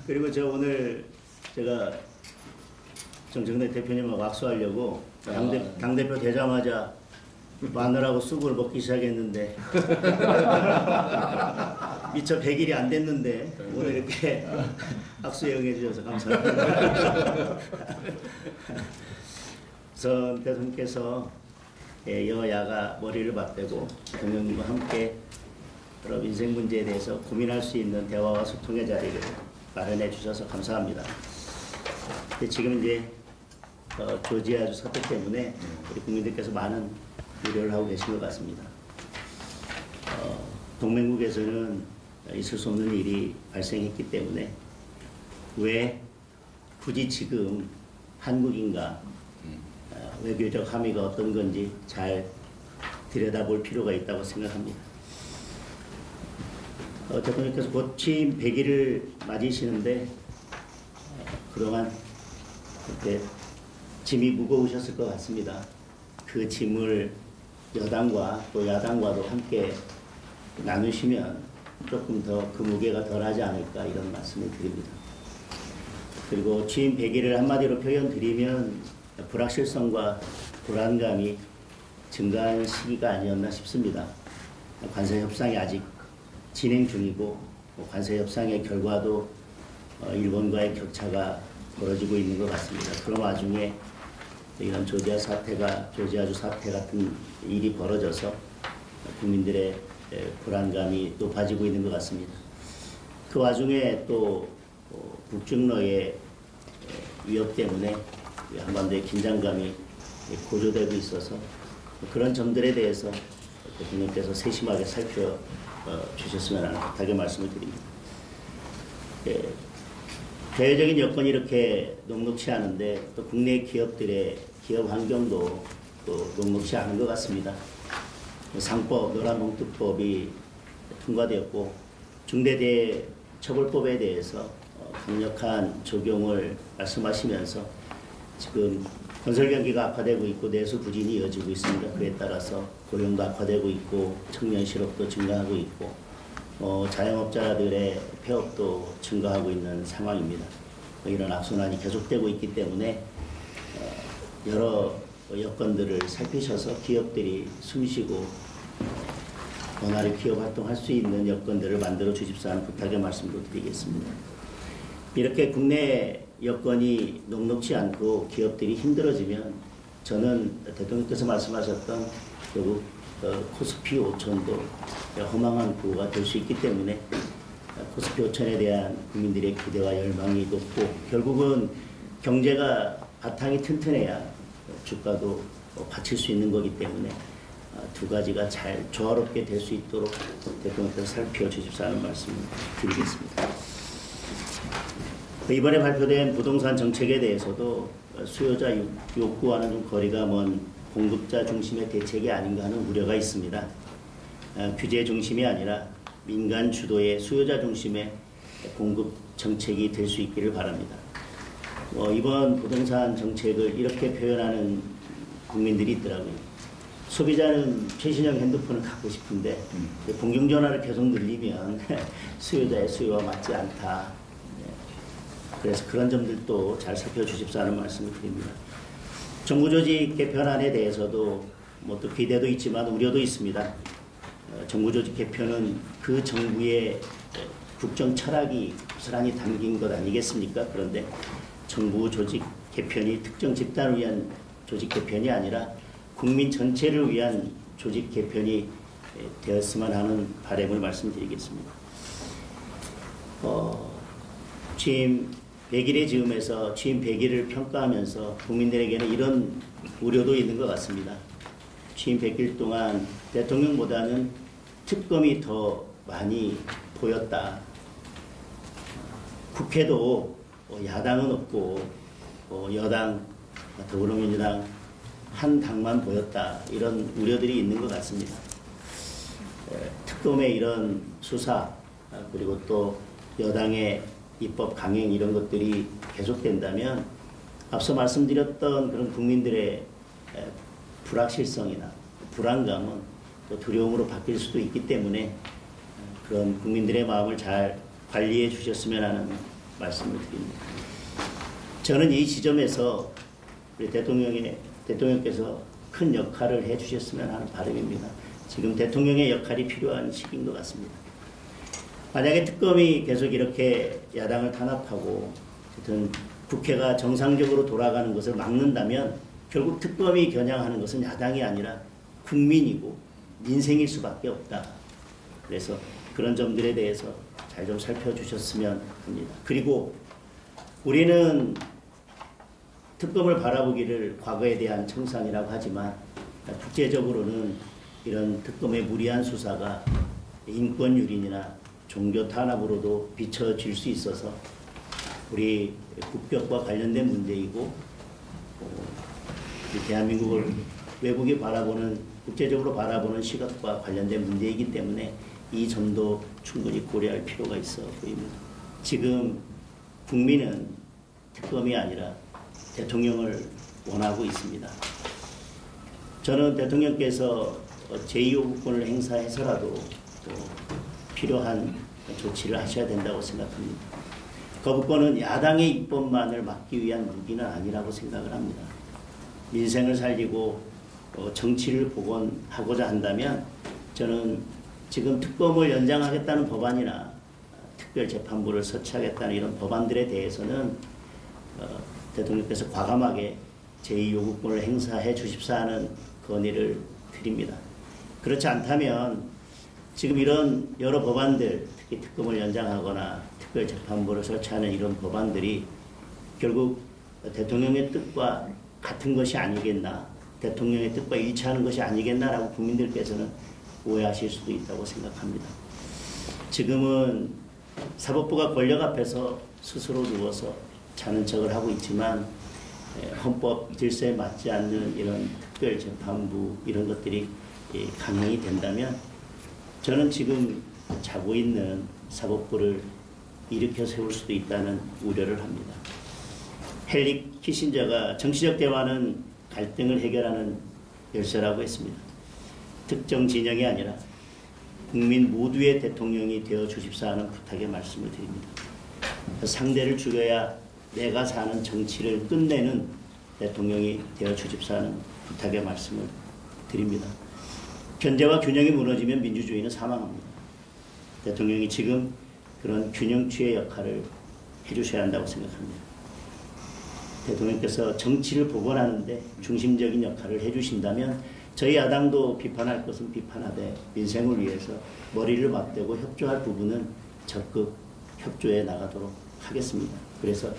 그리고 저 오늘 제가 정청래 대표님하고 악수하려고 당대표 되자마자 마늘하고 쑥을 먹기 시작했는데 미처 100일이 안 됐는데 오늘 이렇게 악수에 응해주셔서 감사합니다. 전 대통령께서 여야가 머리를 맞대고 대통령님과 함께 여러 민생 문제에 대해서 고민할 수 있는 대화와 소통의 자리를 마련해 주셔서 감사합니다. 근데 지금 이제 조지아주 사태 때문에 우리 국민들께서 많은 우려를 하고 계신 것 같습니다. 동맹국에서는 있을 수 없는 일이 발생했기 때문에 왜 굳이 지금 한국인가 외교적 함의가 어떤 건지 잘 들여다볼 필요가 있다고 생각합니다. 대통령께서 곧 취임 100일을 맞이시는데 그동안 그때 짐이 무거우셨을 것 같습니다. 그 짐을 여당과 또 야당과도 함께 나누시면 조금 더 그 무게가 덜하지 않을까 이런 말씀을 드립니다. 그리고 취임 100일을 한마디로 표현드리면 불확실성과 불안감이 증가한 시기가 아니었나 싶습니다. 관세 협상이 아직 진행 중이고 관세 협상의 결과도 일본과의 격차가 벌어지고 있는 것 같습니다. 그런 와중에 이런 조지아주 사태 같은 일이 벌어져서 국민들의 불안감이 높아지고 있는 것 같습니다. 그 와중에 또 북중러의 위협 때문에 한반도의 긴장감이 고조되고 있어서 그런 점들에 대해서 대통령께서 세심하게 살펴주셨으면 하는 부탁의 말씀을 드립니다. 대외적인 여건이 이렇게 녹록치 않은데 또 국내 기업들의 기업 환경도 또 녹록치 않은 것 같습니다. 상법, 노란봉투법이 통과되었고 중대재해처벌법에 대해서 강력한 적용을 말씀하시면서 지금 건설 경기가 악화되고 있고 내수 부진이 이어지고 있습니다. 그에 따라서 고용도 악화되고 있고 청년 실업도 증가하고 있고 자영업자들의 폐업도 증가하고 있는 상황입니다. 이런 악순환이 계속되고 있기 때문에 여러 여건들을 살피셔서 기업들이 숨쉬고 원활히 기업 활동할 수 있는 여건들을 만들어 주십사 하는 부탁의 말씀도 드리겠습니다. 이렇게 국내 여건이 녹록치 않고 기업들이 힘들어지면 저는 대통령께서 말씀하셨던 결국 코스피 5천도 허망한 구호가 될 수 있기 때문에 코스피 5천에 대한 국민들의 기대와 열망이 높고 결국은 경제가 바탕이 튼튼해야 주가도 받칠 수 있는 거기 때문에 두 가지가 잘 조화롭게 될 수 있도록 대통령께서 살펴주십사 하는 말씀을 드리겠습니다. 이번에 발표된 부동산 정책에 대해서도 수요자 욕구와는 좀 거리가 먼 공급자 중심의 대책이 아닌가 하는 우려가 있습니다. 규제 중심이 아니라 민간 주도의 수요자 중심의 공급 정책이 될 수 있기를 바랍니다. 이번 부동산 정책을 이렇게 표현하는 국민들이 있더라고요. 소비자는 최신형 핸드폰을 갖고 싶은데 공중전화를 계속 늘리면 수요자의 수요와 맞지 않다. 그래서 그런 점들도 잘 살펴주십사 하는 말씀을 드립니다. 정부 조직 개편안에 대해서도 또 기대도 있지만 우려도 있습니다. 정부 조직 개편은 그 정부의 국정 철학이 고스란히 담긴 것 아니겠습니까? 그런데 정부 조직 개편이 특정 집단을 위한 조직 개편이 아니라 국민 전체를 위한 조직 개편이 되었으면 하는 바람을 말씀드리겠습니다. 취임 100일의 즈음에서 취임 100일을 평가하면서 국민들에게는 이런 우려도 있는 것 같습니다. 취임 100일 동안 대통령보다는 특검이 더 많이 보였다. 국회도 야당은 없고 여당, 더불어민주당 한 당만 보였다. 이런 우려들이 있는 것 같습니다. 특검의 이런 수사 그리고 또 여당의 입법 강행 이런 것들이 계속된다면 앞서 말씀드렸던 그런 국민들의 불확실성이나 불안감은 또 두려움으로 바뀔 수도 있기 때문에 그런 국민들의 마음을 잘 관리해 주셨으면 하는 말씀을 드립니다. 저는 이 지점에서 우리 대통령께서 큰 역할을 해 주셨으면 하는 바람입니다. 지금 대통령의 역할이 필요한 시기인 것 같습니다. 만약에 특검이 계속 이렇게 야당을 탄압하고 하여튼 국회가 정상적으로 돌아가는 것을 막는다면 결국 특검이 겨냥하는 것은 야당이 아니라 국민이고 민생일 수밖에 없다. 그래서 그런 점들에 대해서 잘 좀 살펴주셨으면 합니다. 그리고 우리는 특검을 바라보기를 과거에 대한 청산이라고 하지만 국제적으로는 이런 특검의 무리한 수사가 인권 유린이나 종교 탄압으로도 비춰질 수 있어서 우리 국격과 관련된 문제이고 대한민국을 외국이 바라보는 국제적으로 바라보는 시각과 관련된 문제이기 때문에 이 점도 충분히 고려할 필요가 있어 보입니다. 지금 국민은 특검이 아니라 대통령을 원하고 있습니다. 저는 대통령께서 제2요구권을 행사해서라도 또 필요한 조치를 하셔야 된다고 생각합니다. 거부권은 야당의 입법만을 막기 위한 무기는 아니라고 생각을 합니다. 민생을 살리고 정치를 복원하고자 한다면 저는 지금 특검을 연장하겠다는 법안이나 특별재판부를 설치하겠다는 이런 법안들에 대해서는 대통령께서 과감하게 제2요구권을 행사해 주십사 하는 건의를 드립니다. 그렇지 않다면 지금 이런 여러 법안들, 특히 특검을 연장하거나 특별재판부를 설치하는 이런 법안들이 결국 대통령의 뜻과 같은 것이 아니겠나, 대통령의 뜻과 일치하는 것이 아니겠나라고 국민들께서는 오해하실 수도 있다고 생각합니다. 지금은 사법부가 권력 앞에서 스스로 누워서 자는 척을 하고 있지만 헌법 질서에 맞지 않는 이런 특별재판부 이런 것들이 강행이 된다면 저는 지금 자고 있는 사법부를 일으켜 세울 수도 있다는 우려를 합니다. 헨리 키신저가 정치적 대화는 갈등을 해결하는 열쇠라고 했습니다. 특정 진영이 아니라 국민 모두의 대통령이 되어 주십사 하는 부탁의 말씀을 드립니다. 상대를 죽여야 내가 사는 정치를 끝내는 대통령이 되어 주십사 하는 부탁의 말씀을 드립니다. 견제와 균형이 무너지면 민주주의는 사망합니다. 대통령이 지금 그런 균형추의 역할을 해주셔야 한다고 생각합니다. 대통령께서 정치를 복원하는데 중심적인 역할을 해주신다면 저희 야당도 비판할 것은 비판하되 민생을 위해서 머리를 맞대고 협조할 부분은 적극 협조해 나가도록 하겠습니다. 그래서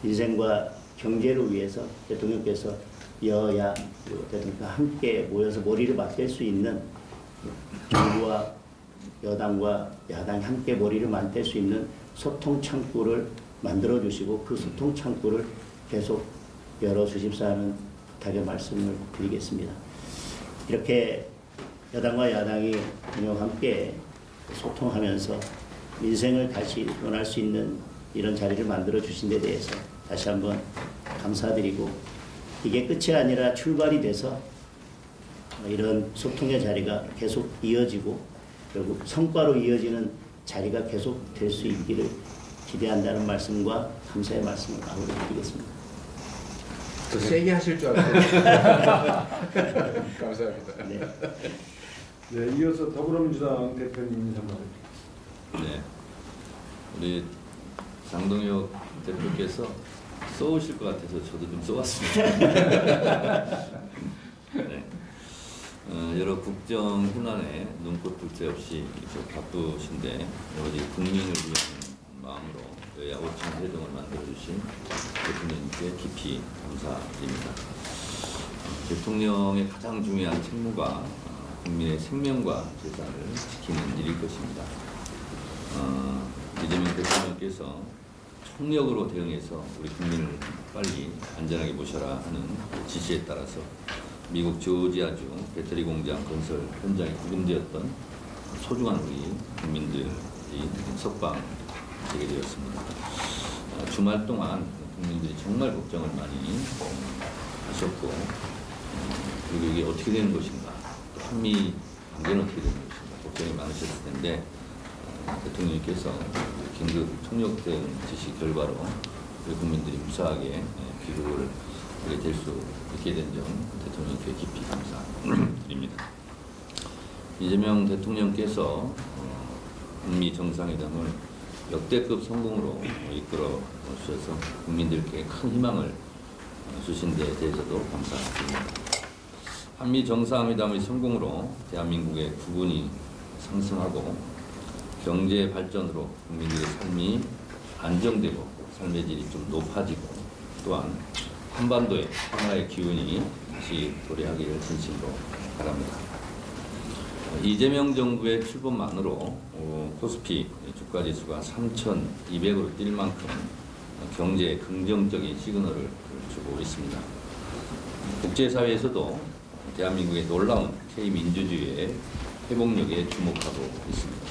민생과 경제를 위해서 대통령께서 여야 대통령과 함께 모여서 머리를 맞댈 수 있는 정부와 여당과 야당이 함께 머리를 맞댈 수 있는 소통 창구를 만들어 주시고 그 소통 창구를 계속 열어주십사 하는 부탁의 말씀을 드리겠습니다. 이렇게 여당과 야당이 균형 함께 소통하면서 민생을 다시 논할 수 있는 이런 자리를 만들어 주신 데 대해서 다시 한번 감사드리고 이게 끝이 아니라 출발이 돼서 이런 소통의 자리가 계속 이어지고 결국 성과로 이어지는 자리가 계속 될 수 있기를 기대한다는 말씀과 감사의 말씀을 마무리드리겠습니다. 더 세게 하실 줄 알았어요. 감사합니다. 네. 네, 이어서 더불어민주당 대표님 한번. 네, 우리 장동혁 대표께서 써오실 것 같아서 저도 좀 써왔습니다. 네. 여러 국정 현안에 눈꽃 불 새 없이 바쁘신데 오로지 국민을 위한 마음으로 여야 5천 회동을 만들어주신 대통령님께 깊이 감사드립니다. 대통령의 가장 중요한 책무가 국민의 생명과 재산을 지키는 일일 것입니다. 이재명 대통령께서 총력으로 대응해서 우리 국민을 빨리 안전하게 모셔라 하는 지시에 따라서 미국 조지아주 배터리 공장 건설 현장에 구금되었던 소중한 우리 국민들이 석방되게 되었습니다. 주말 동안 국민들이 정말 걱정을 많이 하셨고 그리고 이게 어떻게 되는 것인가, 또 한미 관계는 어떻게 되는 것인가 걱정이 많으셨을 텐데 대통령님께서 긴급 총력 대응 지시 결과로 우리 국민들이 무사하게 귀국을 하게 될 수 있게 된 점 대통령께 깊이 감사드립니다. 이재명 대통령께서 북미 정상회담을 역대급 성공으로 이끌어 주셔서 국민들께 큰 희망을 주신 데 대해서도 감사드립니다. 한미 정상회담의 성공으로 대한민국의 국운이 상승하고 경제 발전으로 국민들의 삶이 안정되고 삶의 질이 좀 높아지고 또한 한반도의 평화의 기운이 다시 도래하기를 진심으로 바랍니다. 이재명 정부의 출범만으로 코스피 주가지수가 3,200으로 뛸 만큼 경제에 긍정적인 시그널을 주고 있습니다. 국제사회에서도 대한민국의 놀라운 K민주주의의 회복력에 주목하고 있습니다.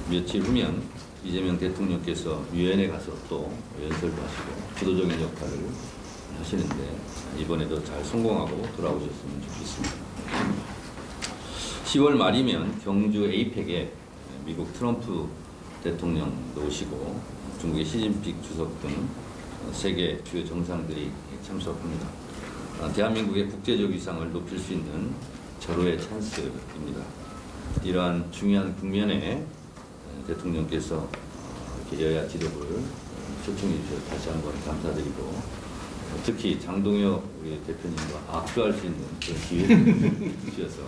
며칠 후면 이재명 대통령께서 유엔에 가서 또 연설도 하시고 주도적인 역할을 하시는데 이번에도 잘 성공하고 돌아오셨으면 좋겠습니다. 10월 말이면 경주 에이펙에 미국 트럼프 대통령도 오시고 중국의 시진핑 주석 등 세계 주요 정상들이 참석합니다. 대한민국의 국제적 위상을 높일 수 있는 절호의 찬스입니다. 이러한 중요한 국면에 대통령께서 이렇게 여야 지도부를 초청해 주셔서 다시 한번 감사드리고 특히 장동혁 우리 대표님과 악수할 수 있는 그런 기회를 주셔서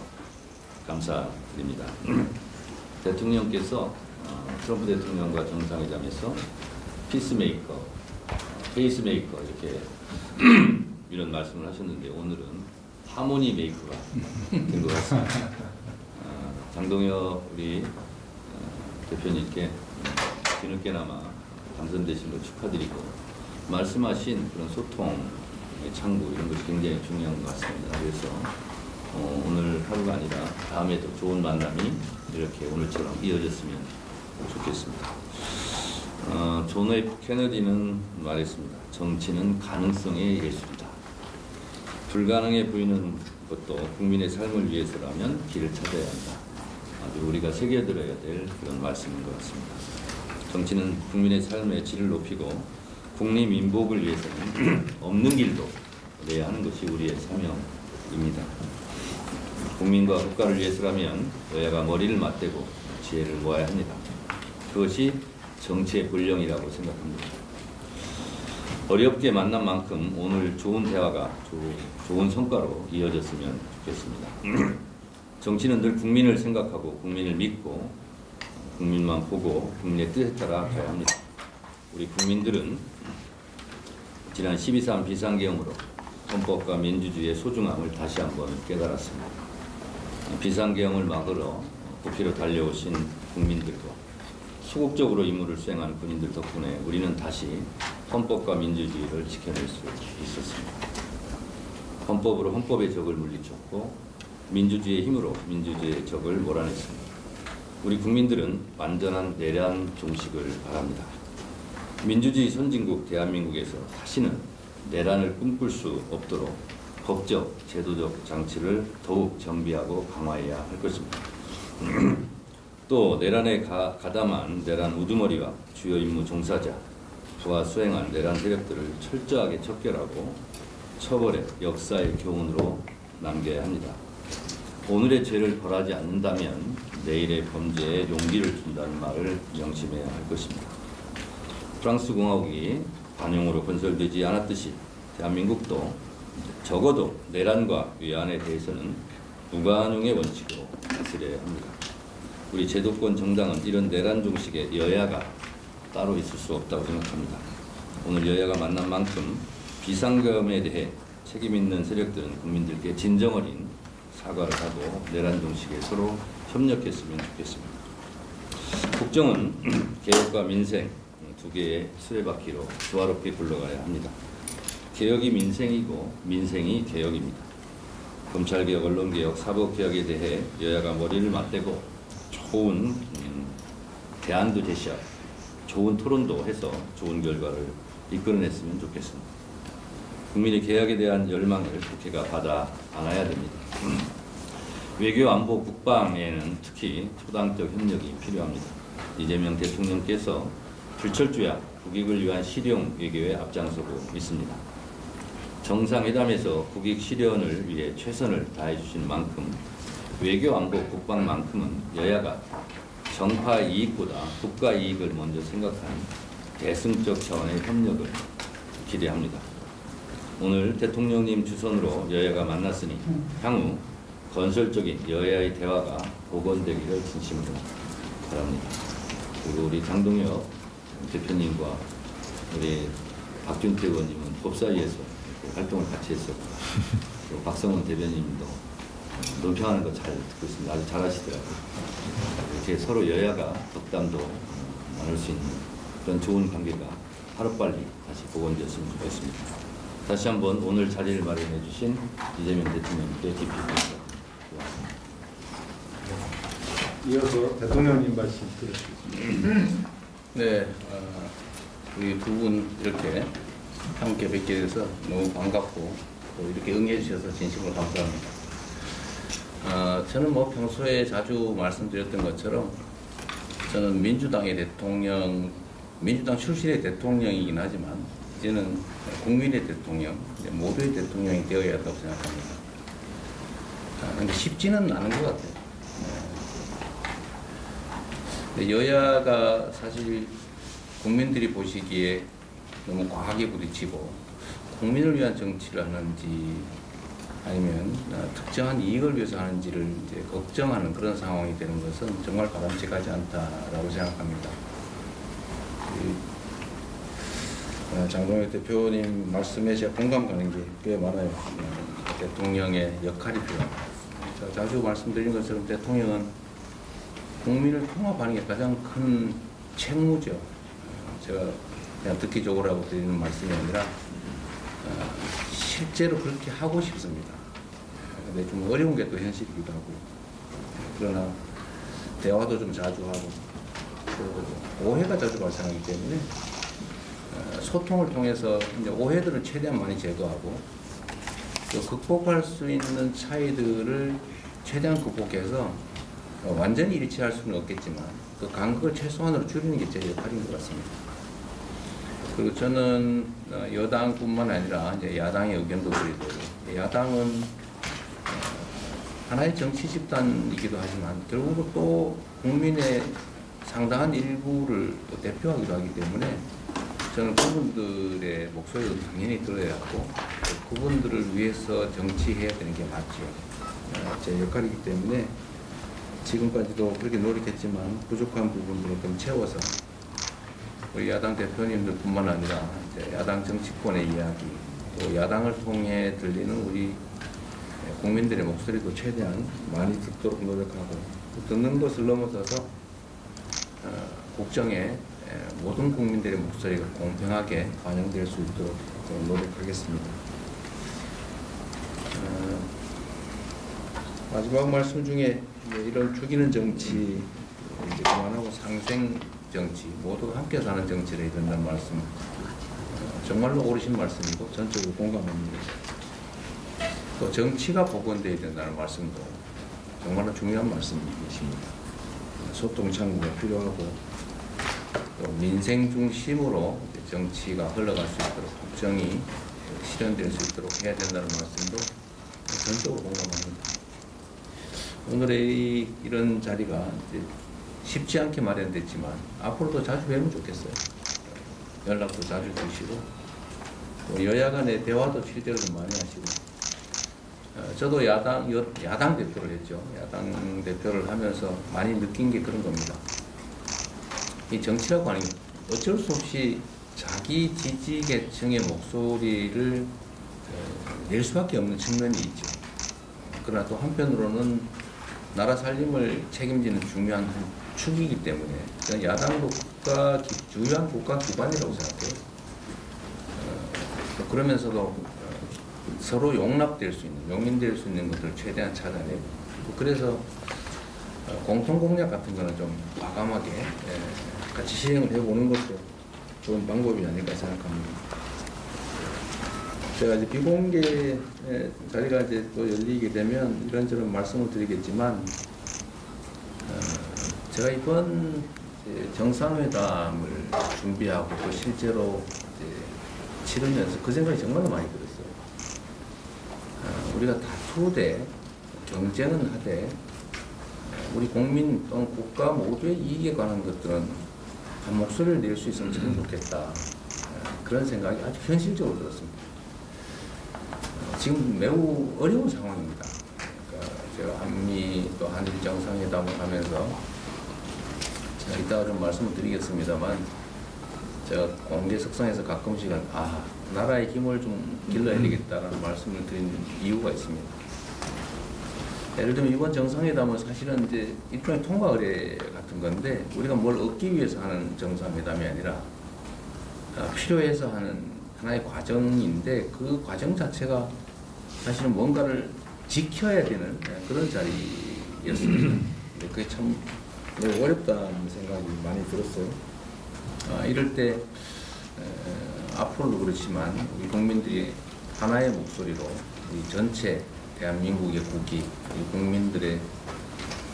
감사드립니다. 대통령께서 트럼프 대통령과 정상회담에서 피스메이커, 페이스메이커 이렇게 이런 말씀을 하셨는데 오늘은 하모니 메이커가 된 것 같습니다. 장동혁 우리 대표님께 뒤늦게나마 당선되신 걸 축하드리고 말씀하신 그런 소통의 창구 이런 것이 굉장히 중요한 것 같습니다. 그래서 오늘 하루가 아니라 다음에 더 좋은 만남이 이렇게 오늘처럼 이어졌으면 좋겠습니다. 존 F 케너디는 말했습니다. 정치는 가능성의 예술이다. 불가능해 보이는 것도 국민의 삶을 위해서라면 길을 찾아야 한다. 아주 우리가 새겨들어야 될 그런 말씀인 것 같습니다. 정치는 국민의 삶의 질을 높이고 국민 민복을 위해서는 없는 길도 내야 하는 것이 우리의 사명입니다. 국민과 국가를 위해서라면 여야가 머리를 맞대고 지혜를 모아야 합니다. 그것이 정치의 본령이라고 생각합니다. 어렵게 만난 만큼 오늘 좋은 대화가 좋은 성과로 이어졌으면 좋겠습니다. 정치는 늘 국민을 생각하고 국민을 믿고 국민만 보고 국민의 뜻에 따라 가야 합니다. 우리 국민들은 지난 12.3 비상계엄으로 헌법과 민주주의의 소중함을 다시 한번 깨달았습니다. 비상계엄을 막으러 국회로 달려오신 국민들과 소극적으로 임무를 수행하는 군인들 덕분에 우리는 다시 헌법과 민주주의를 지켜낼 수 있었습니다. 헌법으로 헌법의 적을 물리쳤고 민주주의의 힘으로 민주주의의 적을 몰아냈습니다. 우리 국민들은 완전한 내란 종식을 바랍니다. 민주주의 선진국 대한민국에서 다시는 내란을 꿈꿀 수 없도록 법적, 제도적 장치를 더욱 정비하고 강화해야 할 것입니다. 또 내란에 가담한 내란 우두머리와 주요 임무 종사자, 부하 수행한 내란 세력들을 철저하게 척결하고 처벌해 역사의 교훈으로 남겨야 합니다. 오늘의 죄를 벌하지 않는다면 내일의 범죄에 용기를 준다는 말을 명심해야 할 것입니다. 프랑스 공화국이 관용으로 건설되지 않았듯이 대한민국도 적어도 내란과 위안에 대해서는 무관용의 원칙으로 다스려야 합니다. 우리 제도권 정당은 이런 내란 종식의 여야가 따로 있을 수 없다고 생각합니다. 오늘 여야가 만난 만큼 비상계엄에 대해 책임 있는 세력들은 국민들께 진정 어린 사과를 하고 내란 종식에 서로 협력했으면 좋겠습니다. 국정은 개혁과 민생 두 개의 수레바퀴로 조화롭게 굴러가야 합니다. 개혁이 민생이고 민생이 개혁입니다. 검찰개혁, 언론개혁, 사법개혁에 대해 여야가 머리를 맞대고 좋은 대안도 제시하고 좋은 토론도 해서 좋은 결과를 이끌어냈으면 좋겠습니다. 국민의 개혁에 대한 열망을 국회가 받아 안아야 됩니다. 외교, 안보, 국방에는 특히 초당적 협력이 필요합니다. 이재명 대통령께서 불철주야 국익을 위한 실용 외교에 앞장서고 있습니다. 정상회담에서 국익 실현을 위해 최선을 다해 주신 만큼 외교, 안보, 국방만큼은 여야가 정파 이익보다 국가 이익을 먼저 생각하는 대승적 차원의 협력을 기대합니다. 오늘 대통령님 주선으로 여야가 만났으니 향후 건설적인 여야의 대화가 복원되기를 진심으로 바랍니다. 그리고 우리 장동혁 대표님과 우리 박준태 의원님은 법사위에서 활동을 같이 했었고 그리고 박성원 대변인님도 논평하는 거 잘 듣고 있습니다. 아주 잘하시더라고요. 이렇게 서로 여야가 덕담도 나눌 수 있는 그런 좋은 관계가 하루빨리 다시 복원되었으면 좋겠습니다. 다시 한번 오늘 자리를 마련해 주신 이재명 대통령께 깊이 감사드립니다. 이어서 대통령님 말씀 들으시겠습니다. 네, 우리 두 분 이렇게 함께 뵙게 돼서 너무 반갑고 또 이렇게 응해 주셔서 진심으로 감사합니다. 저는 뭐 평소에 자주 말씀드렸던 것처럼 저는 민주당의 대통령, 민주당 출신의 대통령이긴 하지만 이제는 국민의 대통령, 모두의 대통령이 되어야 한다고 생각합니다. 그런데 쉽지는 않은 것 같아요. 여야가 사실 국민들이 보시기에 너무 과하게 부딪히고 국민을 위한 정치를 하는지 아니면 특정한 이익을 위해서 하는지를 이제 걱정하는 그런 상황이 되는 것은 정말 바람직하지 않다라고 생각합니다. 장동혁 대표님 말씀에 제가 공감 가는 게 꽤 많아요. 대통령의 역할이 필요합니다. 제가 자주 말씀드린 것처럼 대통령은 국민을 통합하는 게 가장 큰 책무죠. 제가 그냥 듣기적으로 하고 드리는 말씀이 아니라 실제로 그렇게 하고 싶습니다. 근데 좀 어려운 게 또 현실이기도 하고, 그러나 대화도 좀 자주 하고 또 오해가 자주 발생하기 때문에 소통을 통해서 이제 오해들을 최대한 많이 제거하고 또 극복할 수 있는 차이들을 최대한 극복해서 완전히 일치할 수는 없겠지만 그 간극을 최소한으로 줄이는 게 제 역할인 것 같습니다. 그리고 저는 여당뿐만 아니라 이제 야당의 의견도 드리고, 야당은 하나의 정치 집단이기도 하지만 결국은 또 국민의 상당한 일부를 또 대표하기도 하기 때문에 저는 그분들의 목소리도 당연히 들어야 하고 그분들을 위해서 정치해야 되는 게 맞죠. 제 역할이기 때문에 지금까지도 그렇게 노력했지만 부족한 부분들을 좀 채워서 우리 야당 대표님들뿐만 아니라 이제 야당 정치권의 이야기, 또 야당을 통해 들리는 우리 국민들의 목소리도 최대한 많이 듣도록 노력하고, 듣는 것을 넘어서서 국정에 모든 국민들의 목소리가 공평하게 반영될 수 있도록 노력하겠습니다. 마지막 말씀 중에 이런 죽이는 정치 이제 그만하고 상생 정치, 모두가 함께 사는 정치를 해야 된다는 말씀, 정말로 옳으신 말씀이고 전적으로 공감합니다. 또 정치가 복원되어야 된다는 말씀도 정말로 중요한 말씀이십니다. 소통 창구가 필요하고 또 민생 중심으로 정치가 흘러갈 수 있도록, 국정이 실현될 수 있도록 해야 된다는 말씀도 전적으로 공감합니다. 오늘의 이런 자리가 이제 쉽지 않게 마련됐지만 앞으로도 자주 뵈면 좋겠어요. 연락도 자주 주시고 또 여야 간의 대화도 실제로 좀 많이 하시고, 저도 야당 대표를 했죠. 야당 대표를 하면서 많이 느낀 게 그런 겁니다. 이 정치라고 하는 게 어쩔 수 없이 자기 지지계층의 목소리를 낼 수밖에 없는 측면이 있죠. 그러나 또 한편으로는 나라 살림을 책임지는 중요한 한 축이기 때문에 저는 야당도 주요한 국가 기관이라고 생각해요. 그러면서도 서로 용납될 수 있는, 용인될 수 있는 것들을 최대한 찾아내고, 그래서 공통 공약 같은 거는 좀 과감하게 같이 시행을 해보는 것도 좋은 방법이 아닐까 생각합니다. 제가 이제 비공개 자리가 이제 또 열리게 되면 이런저런 말씀을 드리겠지만, 제가 이번 정상회담을 준비하고 또 실제로 치르면서 그 생각이 정말로 많이 들었어요. 우리가 다투되 경쟁은 하되 우리 국민 또는 국가 모두의 이익에 관한 것들은 한 목소리를 낼 수 있으면 참 좋겠다. 그런 생각이 아주 현실적으로 들었습니다. 지금 매우 어려운 상황입니다. 그러니까 제가 한미 또 한일 정상회담을 하면서 제가 이따가 좀 말씀을 드리겠습니다만, 제가 공개 석상에서 가끔씩은 나라의 힘을 좀 길러야 되겠다라는 말씀을 드리는 이유가 있습니다. 예를 들면 이번 정상회담은 사실은 이제 일종의 통과 의례 같은 건데, 우리가 뭘 얻기 위해서 하는 정상회담이 아니라 필요해서 하는 하나의 과정인데, 그 과정 자체가 사실은 뭔가를 지켜야 되는 그런 자리였습니다. 그게 참 매우 어렵다는 생각이 많이 들었어요. 이럴 때 앞으로도 그렇지만 우리 국민들이 하나의 목소리로 이 전체 대한민국의 국익, 국민들의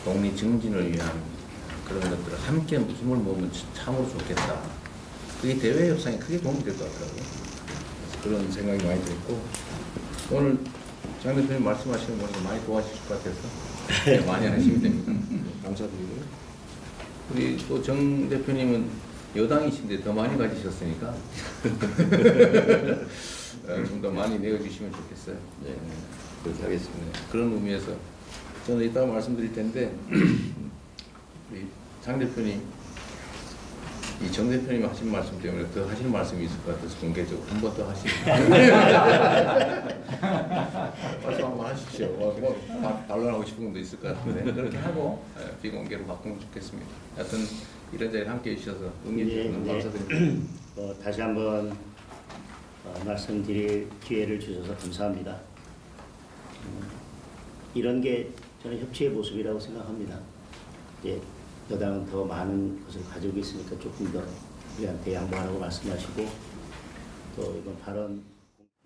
독립 증진을 위한 그런 것들을 함께 힘을 모으면 참으로 좋겠다. 그게 대외 협상에 크게 도움이 될 것 같더라고요. 그런 생각이 많이 들었고, 오늘 장 대표님 말씀하시는 거니까 많이 도와주실 것 같아서 많이 하시면 됩니다. 감사드리고요. 우리 또 정 대표님은 여당이신데 더 많이 가지셨으니까 좀 더 많이 내어주시면 좋겠어요. 네. 그렇게 하겠습니다. 네, 그런 의미에서 저는 이따가 말씀드릴 텐데 우리 장 대표님, 이 정 대표님 하신 말씀 때문에 더 하실 말씀이 있을 것 같아서 공개적으로 한 번 더 하시죠. 말씀 한번 하십시오. 뭐 반론하고 싶은 분도 있을 것 같은데 그렇게 하고 비공개로 바꾸면 좋겠습니다. 하여튼 이런 자리에 함께해 주셔서 응해 주셔서 네. 감사드립니다. 다시 한번 말씀드릴 기회를 주셔서 감사합니다. 이런 게 저는 협치의 모습이라고 생각합니다. 이제 여당은 더 많은 것을 가지고 있으니까 조금 더 우리한테 양보하라고 말씀하시고 또 이번 발언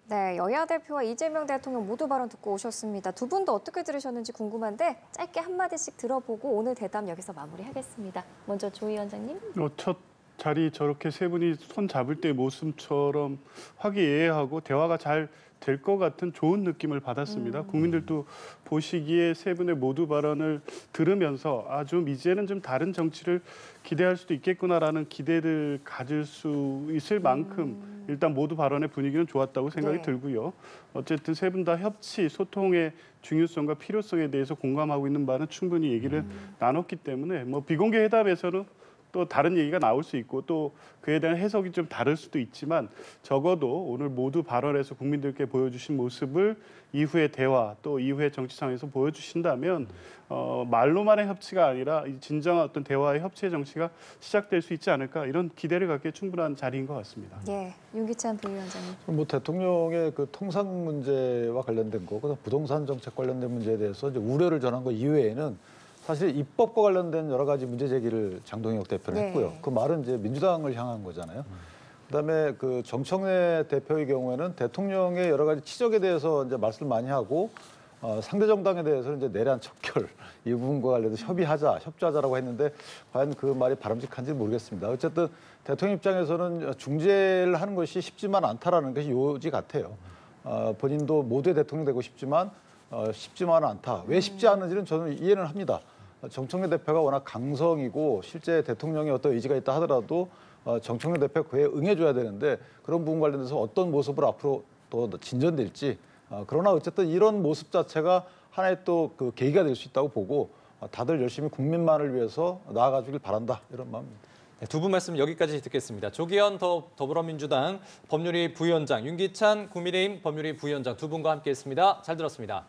네, 여야 대표와 이재명 대통령 모두 발언 듣고 오셨습니다. 두 분도 어떻게 들으셨는지 궁금한데 짧게 한마디씩 들어보고 오늘 대담 여기서 마무리하겠습니다. 먼저 조 위원장님. 첫 자리 저렇게 세 분이 손 잡을 때 모습처럼 화기애애하고 대화가 잘 될 것 같은 좋은 느낌을 받았습니다. 국민들도 보시기에 세 분의 모두 발언을 들으면서 좀 이제는 좀 다른 정치를 기대할 수도 있겠구나라는 기대를 가질 수 있을 만큼 일단 모두 발언의 분위기는 좋았다고 생각이 네. 들고요. 어쨌든 세 분 다 협치, 소통의 중요성과 필요성에 대해서 공감하고 있는 바는 충분히 얘기를 나눴기 때문에 뭐 비공개 회담에서는 또 다른 얘기가 나올 수 있고 또 그에 대한 해석이 좀 다를 수도 있지만 적어도 오늘 모두 발언에서 국민들께 보여주신 모습을 이후의 대화 또 이후의 정치상에서 보여주신다면 말로만의 협치가 아니라 진정한 어떤 대화의 협치의 정치가 시작될 수 있지 않을까 이런 기대를 갖기에 충분한 자리인 것 같습니다. 예, 윤기찬 부위원장님. 뭐 대통령의 그 통상 문제와 관련된 거, 그다음 부동산 정책 관련된 문제에 대해서 이제 우려를 전한 거 이외에는 사실 입법과 관련된 여러 가지 문제 제기를 장동혁 대표는 네. 했고요. 그 말은 이제 민주당을 향한 거잖아요. 그다음에 그 정청래 대표의 경우에는 대통령의 여러 가지 치적에 대해서 이제 말씀을 많이 하고 상대 정당에 대해서는 이제 내란 척결 이 부분과 관련해서 협조하자라고 했는데 과연 그 말이 바람직한지 모르겠습니다. 어쨌든 대통령 입장에서는 중재를 하는 것이 쉽지만 않다라는 것이 요지 같아요. 본인도 모두의 대통령 되고 싶지만 쉽지만은 않다. 왜 쉽지 않은지는 저는 이해는 합니다. 정청래 대표가 워낙 강성이고 실제 대통령의 어떤 의지가 있다 하더라도 정청래 대표가 그에 응해줘야 되는데 그런 부분 관련해서 어떤 모습으로 앞으로 또 진전될지 그러나 어쨌든 이런 모습 자체가 하나의 또 그 계기가 될 수 있다고 보고 다들 열심히 국민만을 위해서 나아가주길 바란다 이런 마음입니다. 네, 두 분 말씀 여기까지 듣겠습니다. 조기현 더불어민주당 법률위 부위원장, 윤기찬 국민의힘 법률위 부위원장 두 분과 함께했습니다. 잘 들었습니다.